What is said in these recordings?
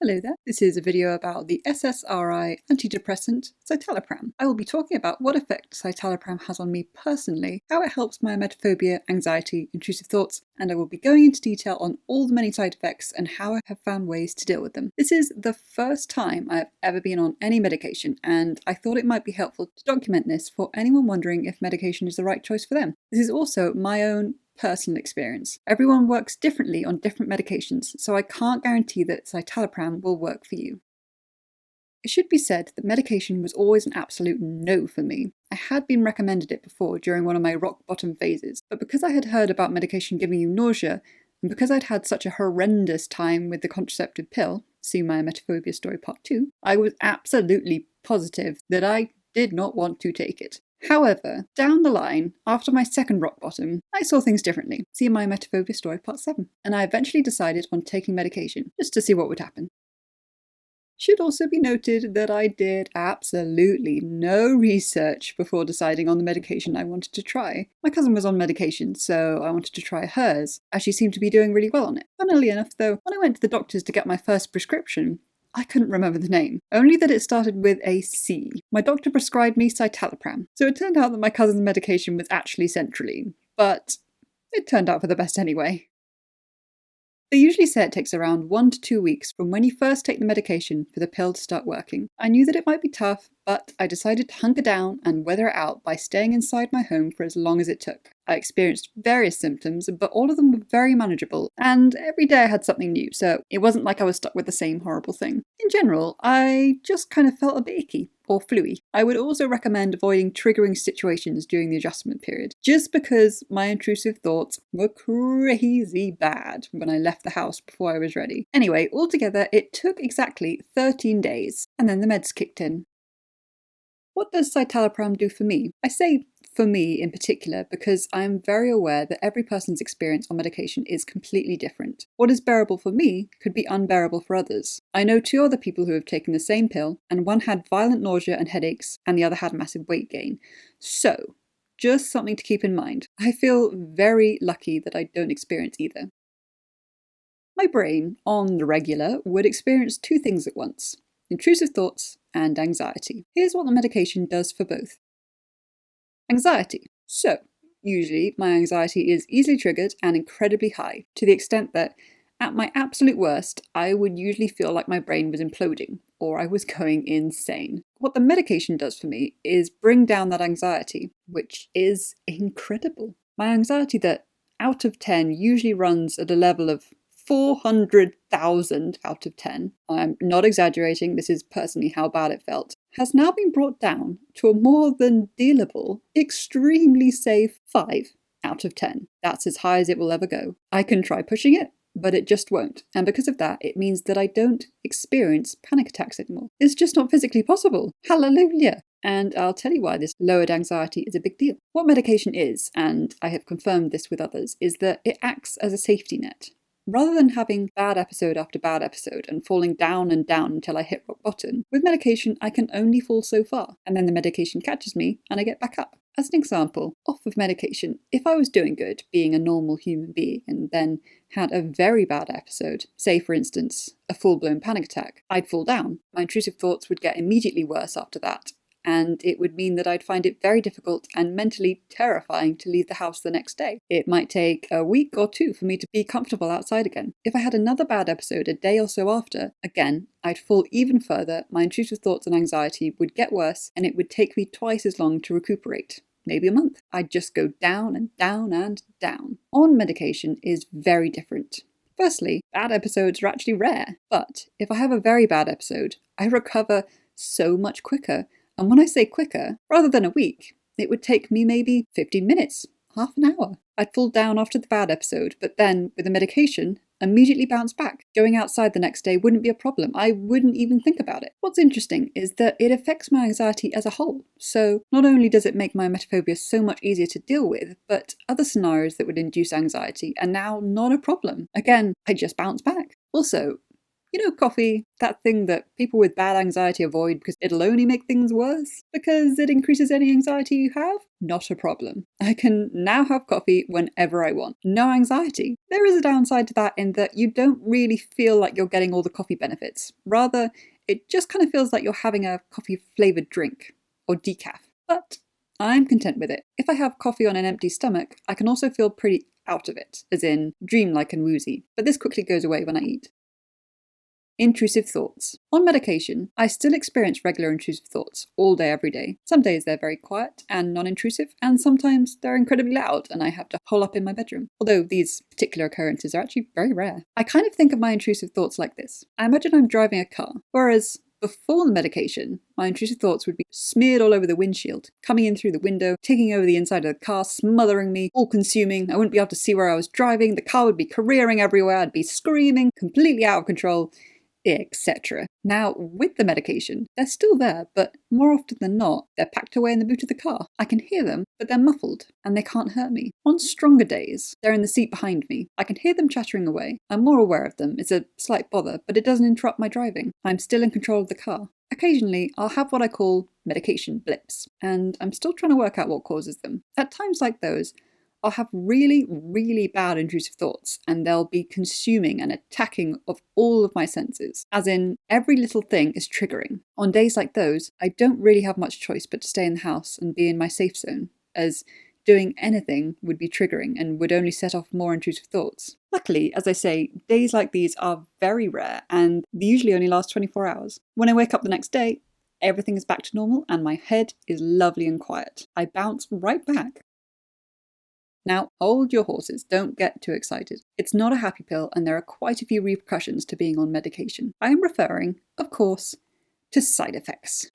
Hello there, this is a video about the SSRI antidepressant Citalopram. I will be talking about what effect Citalopram has on me personally, how it helps my emetophobia, anxiety, intrusive thoughts, and I will be going into detail on all the many side effects and how I have found ways to deal with them. This is the first time I have ever been on any medication, and I thought it might be helpful to document this for anyone wondering if medication is the right choice for them. This is also my own personal experience. Everyone works differently on different medications, so I can't guarantee that Citalopram will work for you. It should be said that medication was always an absolute no for me. I had been recommended it before during one of my rock bottom phases, but because I had heard about medication giving you nausea, and because I'd had such a horrendous time with the contraceptive pill, see my emetophobia story part 2, I was absolutely positive that I did not want to take it. However, down the line, after my second rock bottom, I saw things differently. See my emetophobia story part 7. And I eventually decided on taking medication, just to see what would happen. Should also be noted that I did absolutely no research before deciding on the medication I wanted to try. My cousin was on medication, so I wanted to try hers, as she seemed to be doing really well on it. Funnily enough though, when I went to the doctors to get my first prescription, I couldn't remember the name, only that it started with a C. My doctor prescribed me Citalopram, so it turned out that my cousin's medication was actually Centralene, but it turned out for the best anyway. They usually say it takes around 1 to 2 weeks from when you first take the medication for the pill to start working. I knew that it might be tough, but I decided to hunker down and weather it out by staying inside my home for as long as it took. I experienced various symptoms, but all of them were very manageable, and every day I had something new, so it wasn't like I was stuck with the same horrible thing. In general, I just kind of felt a bit icky or fluey. I would also recommend avoiding triggering situations during the adjustment period, just because my intrusive thoughts were crazy bad when I left the house before I was ready. Anyway, altogether it took exactly 13 days, and then the meds kicked in. What does Citalopram do for me? I say for me in particular because I am very aware that every person's experience on medication is completely different. What is bearable for me could be unbearable for others. I know 2 other people who have taken the same pill, and one had violent nausea and headaches, and the other had massive weight gain. So, just something to keep in mind. I feel very lucky that I don't experience either. My brain, on the regular, would experience 2 things at once: intrusive thoughts and anxiety. Here's what the medication does for both. Anxiety. So, usually my anxiety is easily triggered and incredibly high, to the extent that, at my absolute worst, I would usually feel like my brain was imploding, or I was going insane. What the medication does for me is bring down that anxiety, which is incredible. My anxiety that, out of 10, usually runs at a level of 400,000 out of 10, I'm not exaggerating, this is personally how bad it felt, has now been brought down to a more than dealable, extremely safe 5 out of 10. That's as high as it will ever go. I can try pushing it, but it just won't. And because of that, it means that I don't experience panic attacks anymore. It's just not physically possible. Hallelujah! And I'll tell you why this lowered anxiety is a big deal. What medication is, and I have confirmed this with others, is that it acts as a safety net. Rather than having bad episode after bad episode and falling down and down until I hit rock bottom, with medication I can only fall so far, and then the medication catches me and I get back up. As an example, off of medication, if I was doing good, being a normal human being, and then had a very bad episode, say for instance, a full-blown panic attack, I'd fall down. My intrusive thoughts would get immediately worse after that, and it would mean that I'd find it very difficult and mentally terrifying to leave the house the next day. It might take a week or 2 for me to be comfortable outside again. If I had another bad episode a day or so after, again, I'd fall even further, my intrusive thoughts and anxiety would get worse, and it would take me twice as long to recuperate. Maybe a month. I'd just go down and down and down. On medication is very different. Firstly, bad episodes are actually rare, but if I have a very bad episode, I recover so much quicker. And when I say quicker, rather than a week, it would take me maybe 15 minutes, half an hour. I'd fall down after the bad episode, but then, with the medication, immediately bounce back. Going outside the next day wouldn't be a problem. I wouldn't even think about it. What's interesting is that it affects my anxiety as a whole. So not only does it make my emetophobia so much easier to deal with, but other scenarios that would induce anxiety are now not a problem. Again, I just bounce back. Also, You know, coffee, that thing that people with bad anxiety avoid because it'll only make things worse? Because it increases any anxiety you have? Not a problem. I can now have coffee whenever I want. No anxiety. There is a downside to that in that you don't really feel like you're getting all the coffee benefits. Rather, it just kind of feels like you're having a coffee-flavoured drink, or decaf. But I'm content with it. If I have coffee on an empty stomach, I can also feel pretty out of it, as in dreamlike and woozy, but this quickly goes away when I eat. Intrusive thoughts. On medication, I still experience regular intrusive thoughts all day, every day. Some days they're very quiet and non-intrusive, and sometimes they're incredibly loud and I have to hole up in my bedroom. Although these particular occurrences are actually very rare. I kind of think of my intrusive thoughts like this. I imagine I'm driving a car, whereas before the medication, my intrusive thoughts would be smeared all over the windshield, coming in through the window, taking over the inside of the car, smothering me, all-consuming. I wouldn't be able to see where I was driving, the car would be careering everywhere, I'd be screaming, completely out of control, etc. Now, with the medication, they're still there, but more often than not, they're packed away in the boot of the car. I can hear them, but they're muffled, and they can't hurt me. On stronger days, they're in the seat behind me. I can hear them chattering away. I'm more aware of them. It's a slight bother, but it doesn't interrupt my driving. I'm still in control of the car. Occasionally, I'll have what I call medication blips, and I'm still trying to work out what causes them. At times like those, I'll have really, really bad intrusive thoughts, and they'll be consuming and attacking of all of my senses. As in, every little thing is triggering. On days like those, I don't really have much choice but to stay in the house and be in my safe zone, as doing anything would be triggering and would only set off more intrusive thoughts. Luckily, as I say, days like these are very rare, and they usually only last 24 hours. When I wake up the next day, everything is back to normal and my head is lovely and quiet. I bounce right back. Now, hold your horses, don't get too excited. It's not a happy pill and there are quite a few repercussions to being on medication. I am referring, of course, to side effects.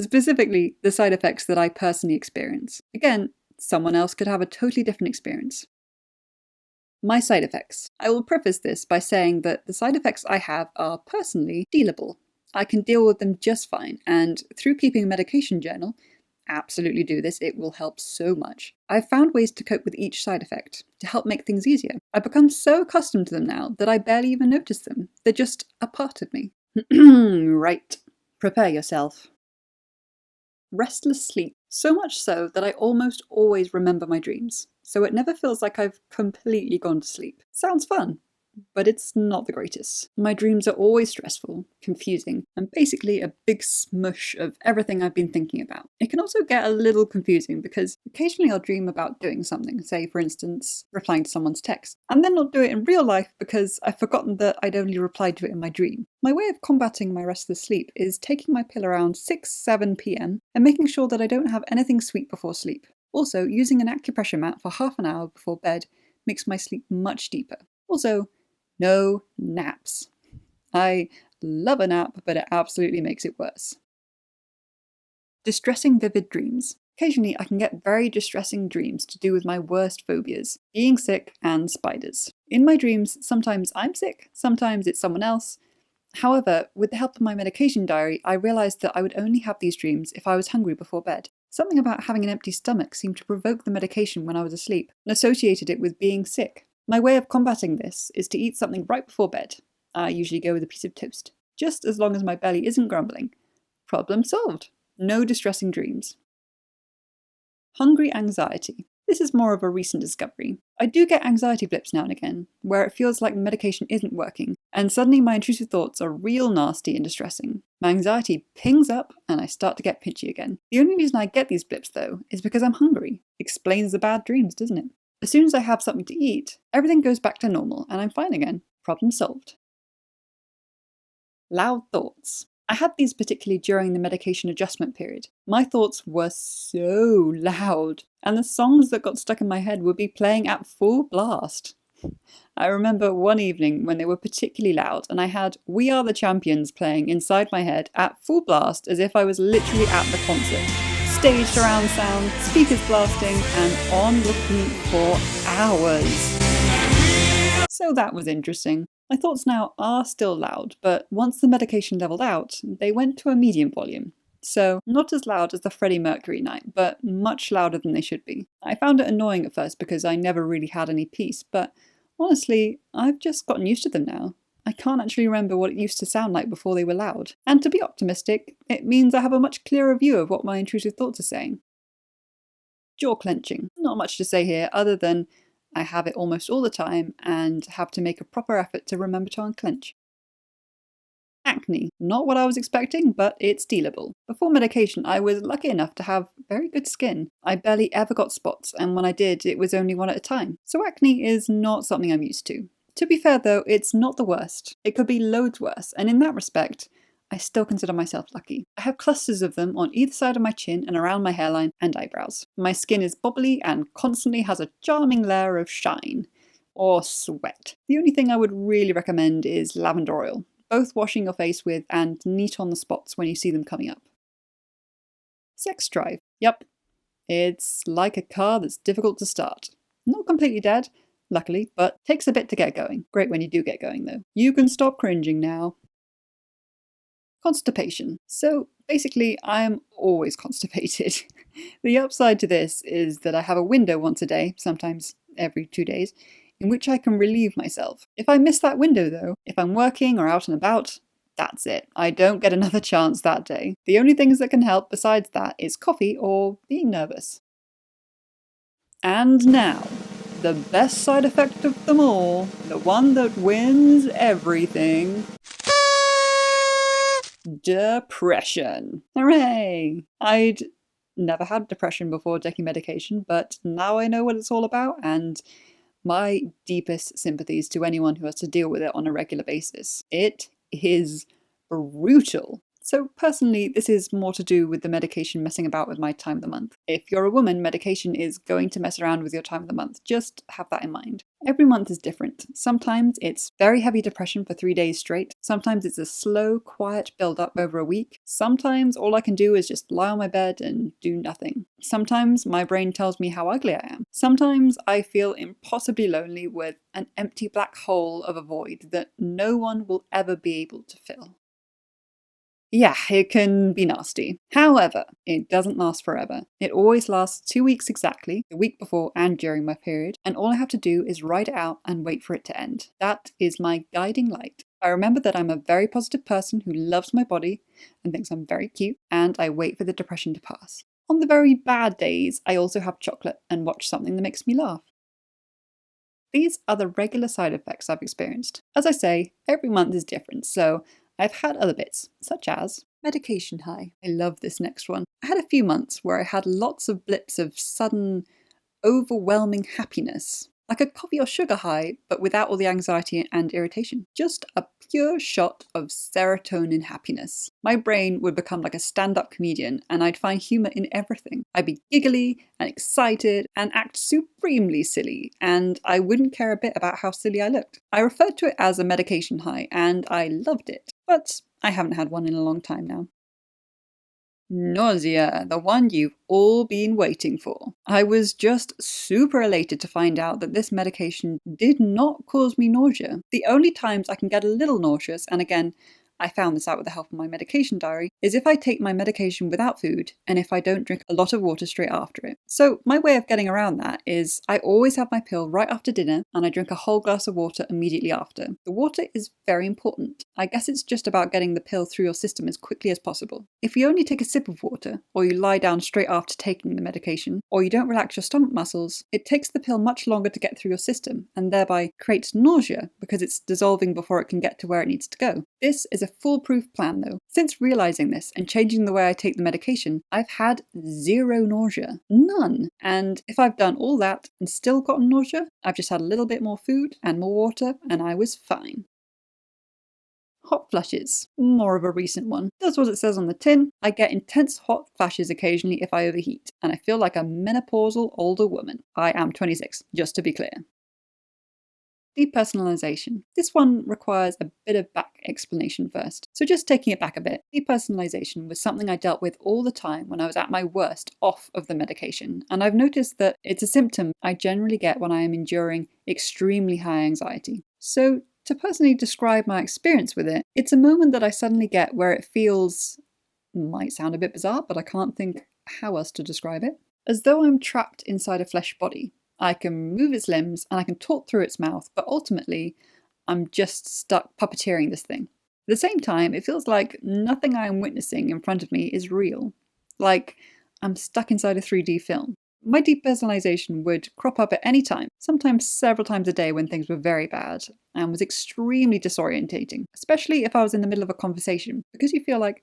Specifically, the side effects that I personally experience. Again, someone else could have a totally different experience. My side effects. I will preface this by saying that the side effects I have are personally dealable. I can deal with them just fine, and through keeping a medication journal, absolutely do this, it will help so much. I've found ways to cope with each side effect, to help make things easier. I've become so accustomed to them now that I barely even notice them. They're just a part of me. Right. Prepare yourself. Restless sleep. So much so that I almost always remember my dreams, so it never feels like I've completely gone to sleep. Sounds fun, but it's not the greatest. My dreams are always stressful, confusing, and basically a big smush of everything I've been thinking about. It can also get a little confusing because occasionally I'll dream about doing something, say for instance, replying to someone's text, and then not do it in real life because I've forgotten that I'd only replied to it in my dream. My way of combating my restless sleep is taking my pill around 6-7 p.m. and making sure that I don't have anything sweet before sleep. Also, using an acupressure mat for half an hour before bed makes my sleep much deeper. Also, no naps. I love a nap, but it absolutely makes it worse. Distressing vivid dreams. Occasionally I can get very distressing dreams to do with my worst phobias, being sick and spiders. In my dreams, sometimes I'm sick, sometimes it's someone else. However, with the help of my medication diary, I realised that I would only have these dreams if I was hungry before bed. Something about having an empty stomach seemed to provoke the medication when I was asleep, and associated it with being sick. My way of combating this is to eat something right before bed. I usually go with a piece of toast. Just as long as my belly isn't grumbling. Problem solved. No distressing dreams. Hungry anxiety. This is more of a recent discovery. I do get anxiety blips now and again, where it feels like the medication isn't working, and suddenly my intrusive thoughts are real nasty and distressing. My anxiety pings up and I start to get pitchy again. The only reason I get these blips though is because I'm hungry. Explains the bad dreams, doesn't it? As soon as I have something to eat, everything goes back to normal and I'm fine again. Problem solved. Loud thoughts. I had these particularly during the medication adjustment period. My thoughts were so loud, and the songs that got stuck in my head would be playing at full blast. I remember one evening when they were particularly loud and I had We Are the Champions playing inside my head at full blast as if I was literally at the concert. Stage surround sound, speakers blasting, and on repeat for hours. So that was interesting. My thoughts now are still loud, but once the medication leveled out, they went to a medium volume. so not as loud as the Freddie Mercury night, but much louder than they should be. I found it annoying at first because I never really had any peace, but honestly, I've just gotten used to them now. I can't actually remember what it used to sound like before they were loud. And to be optimistic, it means I have a much clearer view of what my intrusive thoughts are saying. Jaw clenching. Not much to say here other than I have it almost all the time and have to make a proper effort to remember to unclench. Acne. Not what I was expecting, but it's dealable. Before medication, I was lucky enough to have very good skin. I barely ever got spots, and when I did, it was only one at a time. So acne is not something I'm used to. To be fair though, it's not the worst. It could be loads worse, and in that respect, I still consider myself lucky. I have clusters of them on either side of my chin and around my hairline and eyebrows. My skin is bubbly and constantly has a charming layer of shine. Or sweat. The only thing I would really recommend is lavender oil, both washing your face with and neat on the spots when you see them coming up. Sex drive. Yep. It's like a car that's difficult to start. Not completely dead, luckily, but takes a bit to get going. Great when you do get going though. You can stop cringing now. Constipation. So basically, I am always constipated. The upside to this is that I have a window once a day, sometimes every 2 days, in which I can relieve myself. If I miss that window though, if I'm working or out and about, that's it. I don't get another chance that day. The only things that can help besides that is coffee or being nervous. And now, the best side effect of them all, the one that wins everything. Depression. Hooray! I'd never had depression before taking medication, but now I know what it's all about, and my deepest sympathies to anyone who has to deal with it on a regular basis. It is brutal. So personally, this is more to do with the medication messing about with my time of the month. If you're a woman, medication is going to mess around with your time of the month. Just have that in mind. Every month is different. Sometimes it's very heavy depression for 3 days straight. Sometimes it's a slow, quiet build-up over a week. Sometimes all I can do is just lie on my bed and do nothing. Sometimes my brain tells me how ugly I am. Sometimes I feel impossibly lonely with an empty black hole of a void that no one will ever be able to fill. Yeah, it can be nasty. However, it doesn't last forever. It always lasts 2 weeks exactly, the week before and during my period, and all I have to do is ride it out and wait for it to end. That is my guiding light. I remember that I'm a very positive person who loves my body and thinks I'm very cute, and I wait for the depression to pass. On the very bad days, I also have chocolate and watch something that makes me laugh. These are the regular side effects I've experienced. As I say, every month is different, so I've had other bits, such as medication high. I love this next one. I had a few months where I had lots of blips of sudden, overwhelming happiness. Like a coffee or sugar high, but without all the anxiety and irritation. Just a pure shot of serotonin happiness. My brain would become like a stand-up comedian and I'd find humour in everything. I'd be giggly and excited and act supremely silly, and I wouldn't care a bit about how silly I looked. I referred to it as a medication high and I loved it, but I haven't had one in a long time now. Nausea, the one you've all been waiting for. I was just super elated to find out that this medication did not cause me nausea. The only times I can get a little nauseous, and again, I found this out with the help of my medication diary, is if I take my medication without food and if I don't drink a lot of water straight after it. So my way of getting around that is I always have my pill right after dinner and I drink a whole glass of water immediately after. The water is very important. I guess it's just about getting the pill through your system as quickly as possible. If you only take a sip of water, or you lie down straight after taking the medication, or you don't relax your stomach muscles, it takes the pill much longer to get through your system and thereby creates nausea because it's dissolving before it can get to where it needs to go. This is a foolproof plan though. Since realizing this and changing the way I take the medication, I've had zero nausea. None. And if I've done all that and still gotten nausea, I've just had a little bit more food and more water and I was fine. Hot flushes. More of a recent one. Does what it says on the tin. I get intense hot flashes occasionally if I overheat, and I feel like a menopausal older woman. I am 26, just to be clear. Depersonalisation. This one requires a bit of back explanation first. So just taking it back a bit, depersonalisation was something I dealt with all the time when I was at my worst off of the medication, and I've noticed that it's a symptom I generally get when I am enduring extremely high anxiety. So to personally describe my experience with it, it's a moment that I suddenly get where it feels might sound a bit bizarre, but I can't think how else to describe it. As though I'm trapped inside a flesh body. I can move its limbs and I can talk through its mouth, but ultimately, I'm just stuck puppeteering this thing. At the same time, it feels like nothing I am witnessing in front of me is real. Like I'm stuck inside a 3D film. My depersonalization would crop up at any time, sometimes several times a day when things were very bad, and was extremely disorientating, especially if I was in the middle of a conversation, because you feel like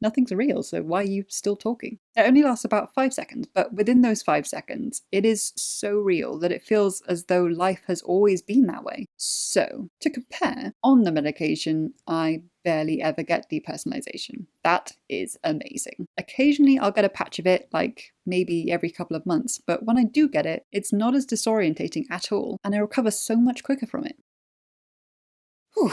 nothing's real, so why are you still talking? It only lasts about 5 seconds, but within those 5 seconds, it is so real that it feels as though life has always been that way. So, to compare, on the medication, I barely ever get depersonalization. That is amazing. Occasionally I'll get a patch of it, like maybe every couple of months, but when I do get it, it's not as disorientating at all, and I recover so much quicker from it. Whew.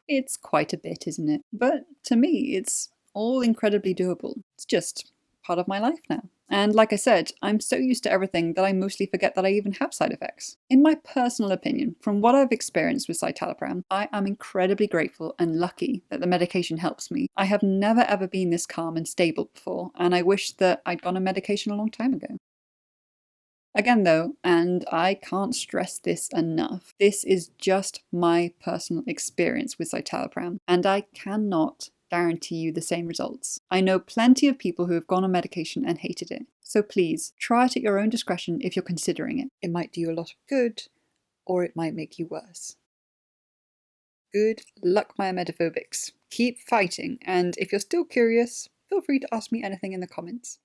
It's quite a bit, isn't it? But to me, it's all incredibly doable. It's just part of my life now. And like I said, I'm so used to everything that I mostly forget that I even have side effects. In my personal opinion, from what I've experienced with citalopram, I am incredibly grateful and lucky that the medication helps me. I have never ever been this calm and stable before, and I wish that I'd gone on medication a long time ago. Again though, and I can't stress this enough, this is just my personal experience with citalopram, and I cannot guarantee you the same results. I know plenty of people who have gone on medication and hated it, so please try it at your own discretion if you're considering it. It might do you a lot of good, or it might make you worse. Good luck, my emetophobics. Keep fighting, and if you're still curious, feel free to ask me anything in the comments.